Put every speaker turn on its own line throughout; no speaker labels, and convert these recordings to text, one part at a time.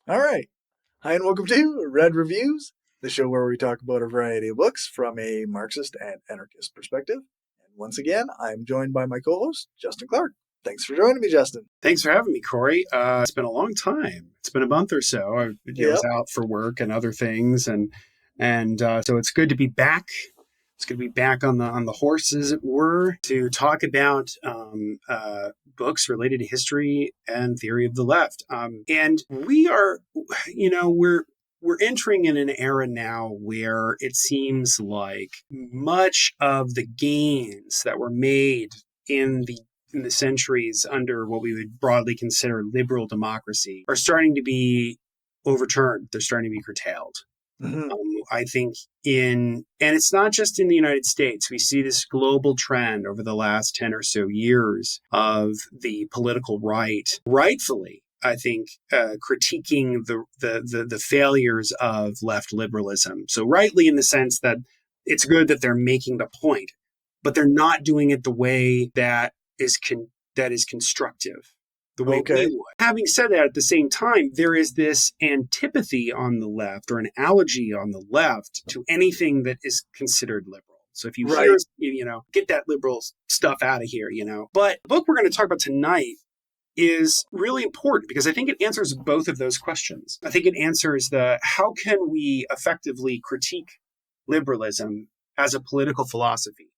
All right. Hi, and welcome to Red Reviews, the show where we talk about a variety of books from a Marxist and anarchist perspective. And once again, I'm joined by my co host, Justin Clark. Thanks for joining me, Justin.
Thanks for having me, Corey. It's been a long time. It's been a month or so. I was
Yep.
out for work and other things, and so it's good to be back. It's good to be back on the horse, as it were, to talk about books related to history and theory of the left. And we are, we're entering in an era now where it seems like much of the gains that were made in the centuries under what we would broadly consider liberal democracy are starting to be overturned. They're starting to be curtailed.
Mm-hmm.
I think and it's not just in the United States. We see this global trend over the last 10 or so years of the political right, rightfully, I think, critiquing the failures of left liberalism. So rightly in the sense that it's good that they're making the point, but they're not doing it the way that is constructive, the way we
Okay.
would. Having said that, at the same time, there is this antipathy on the left or an allergy on the left to anything that is considered liberal. So if you hear,
Right.
get that liberal stuff out of here, But the book we're going to talk about tonight is really important because I think it answers both of those questions. I think it answers how can we effectively critique liberalism as a political philosophy?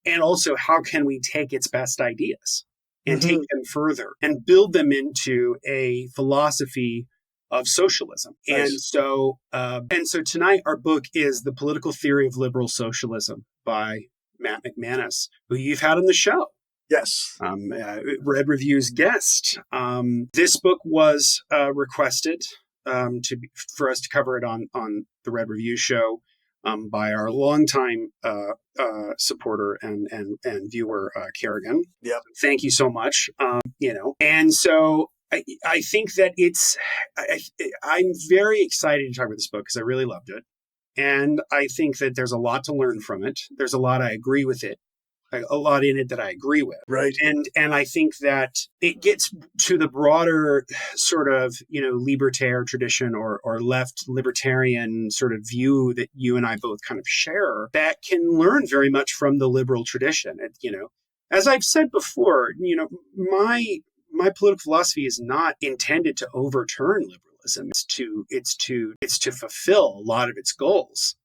And also, how can we take its best ideas and take
Mm-hmm.
them further and build them into a philosophy of socialism?
Nice.
And so tonight, our book is The Political Theory of Liberal Socialism by Matt McManus, who you've had on the show.
Yes.
Red Review's guest. This book was requested for us to cover it on the Red Review show by our longtime supporter and viewer, Kerrigan.
Yep.
Thank you so much. And so I think that I'm very excited to talk about this book because I really loved it. And I think that there's a lot to learn from it. There's a lot I agree with it. A lot in it that I agree with.
Right.
And I think that it gets to the broader sort of, libertarian tradition or left libertarian sort of view that you and I both kind of share that can learn very much from the liberal tradition. And, as I've said before, my political philosophy is not intended to overturn liberalism. It's to fulfill a lot of its goals.